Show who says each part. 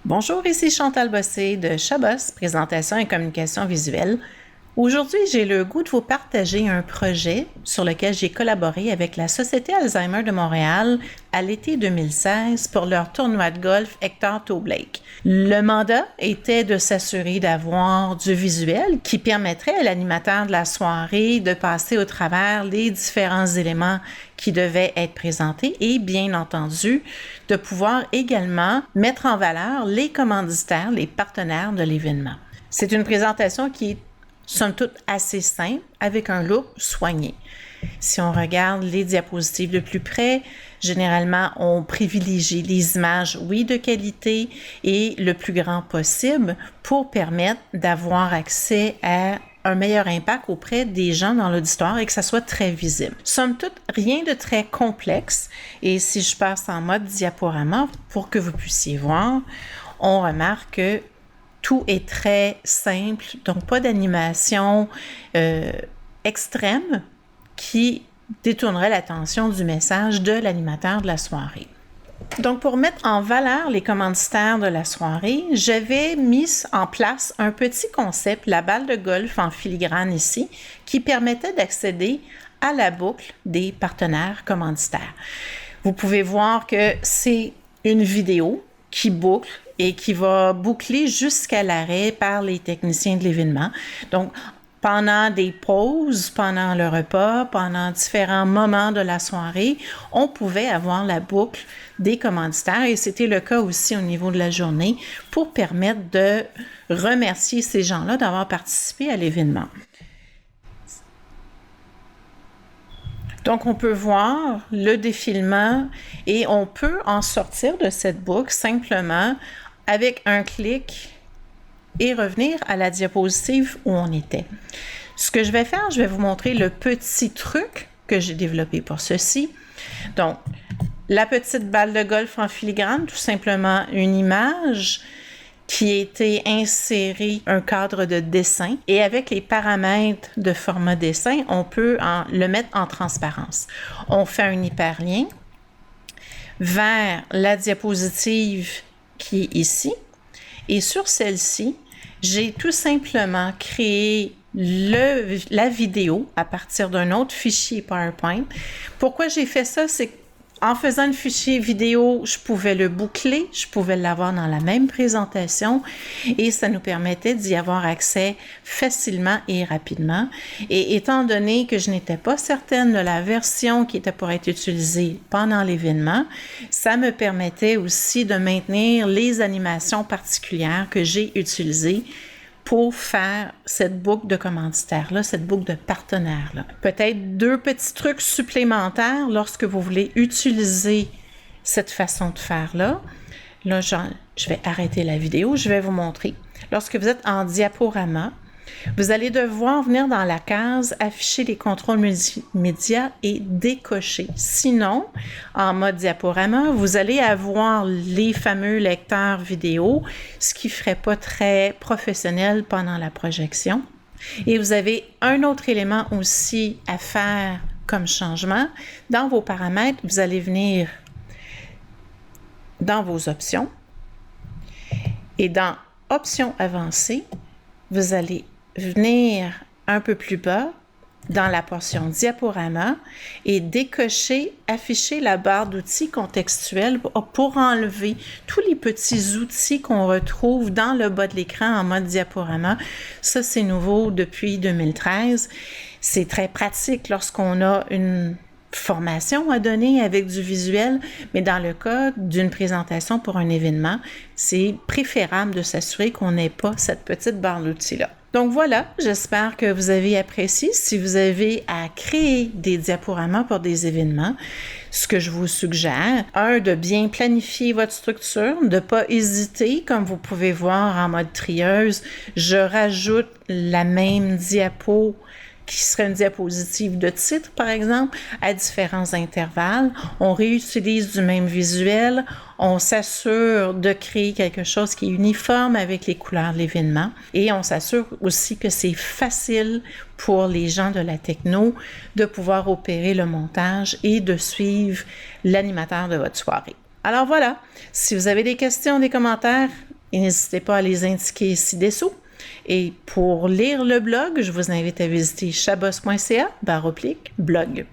Speaker 1: Bonjour, ici Chantal Bossé de Chabos, présentation et communication visuelle. Aujourd'hui, j'ai le goût de vous partager un projet sur lequel j'ai collaboré avec la Société Alzheimer de Montréal à l'été 2016 pour leur tournoi de golf Hector Blake. Le mandat était de s'assurer d'avoir du visuel qui permettrait à l'animateur de la soirée de passer au travers les différents éléments qui devaient être présentés et bien entendu de pouvoir également mettre en valeur les commanditaires, les partenaires de l'événement. C'est une présentation qui est somme toute assez simple, avec un look soigné. Si on regarde les diapositives de plus près, généralement, on privilégie les images, oui, de qualité et le plus grand possible pour permettre d'avoir accès à un meilleur impact auprès des gens dans l'auditoire et que ça soit très visible. Somme toute, rien de très complexe. Et si je passe en mode diaporama pour que vous puissiez voir, on remarque que tout est très simple, donc pas d'animation extrême qui détournerait l'attention du message de l'animateur de la soirée. Donc, pour mettre en valeur les commanditaires de la soirée, j'avais mis en place un petit concept, la balle de golf en filigrane ici, qui permettait d'accéder à la boucle des partenaires commanditaires. Vous pouvez voir que c'est une vidéo qui boucle et qui va boucler jusqu'à l'arrêt par les techniciens de l'événement. Donc, pendant des pauses, pendant le repas, pendant différents moments de la soirée, on pouvait avoir la boucle des commanditaires et c'était le cas aussi au niveau de la journée pour permettre de remercier ces gens-là d'avoir participé à l'événement. Donc, on peut voir le défilement et on peut en sortir de cette boucle simplement avec un clic et revenir à la diapositive où on était. Ce que je vais faire, je vais vous montrer le petit truc que j'ai développé pour ceci. Donc, la petite balle de golf en filigrane, tout simplement une image qui a été insérée, un cadre de dessin. Et avec les paramètres de format dessin, on peut le mettre en transparence. On fait un hyperlien vers la diapositive qui est ici. Et sur celle-ci, j'ai tout simplement créé la vidéo à partir d'un autre fichier PowerPoint. Pourquoi j'ai fait ça? C'est qu'en faisant le fichier vidéo, je pouvais le boucler, je pouvais l'avoir dans la même présentation et ça nous permettait d'y avoir accès facilement et rapidement. Et étant donné que je n'étais pas certaine de la version qui était pour être utilisée pendant l'événement, ça me permettait aussi de maintenir les animations particulières que j'ai utilisées pour faire cette boucle de commanditaires-là, cette boucle de partenaires-là. Peut-être deux petits trucs supplémentaires lorsque vous voulez utiliser cette façon de faire-là. Là, je vais arrêter la vidéo, je vais vous montrer. Lorsque vous êtes en diaporama, vous allez devoir venir dans la case « Afficher les contrôles médias » et décocher. Sinon, en mode diaporama, vous allez avoir les fameux lecteurs vidéo, ce qui ne ferait pas très professionnel pendant la projection. Et vous avez un autre élément aussi à faire comme changement. Dans vos paramètres, vous allez venir dans vos options et dans « Options avancées », vous allez venir un peu plus bas dans la portion diaporama et décocher, afficher la barre d'outils contextuels pour enlever tous les petits outils qu'on retrouve dans le bas de l'écran en mode diaporama. Ça, c'est nouveau depuis 2013. C'est très pratique lorsqu'on a une formation à donner avec du visuel, mais dans le cas d'une présentation pour un événement, c'est préférable de s'assurer qu'on n'ait pas cette petite barre d'outils-là. Donc voilà, j'espère que vous avez apprécié. Si vous avez à créer des diaporamas pour des événements, ce que je vous suggère, de bien planifier votre structure, de ne pas hésiter, comme vous pouvez voir en mode trieuse, je rajoute la même diapo qui serait une diapositive de titre, par exemple, à différents intervalles. On réutilise du même visuel, on s'assure de créer quelque chose qui est uniforme avec les couleurs de l'événement et on s'assure aussi que c'est facile pour les gens de la techno de pouvoir opérer le montage et de suivre l'animateur de votre soirée. Alors voilà, si vous avez des questions, des commentaires,
Speaker 2: Et n'hésitez pas à les indiquer ci-dessous. Et pour lire le blog, je vous invite à visiter chabos.ca/blog.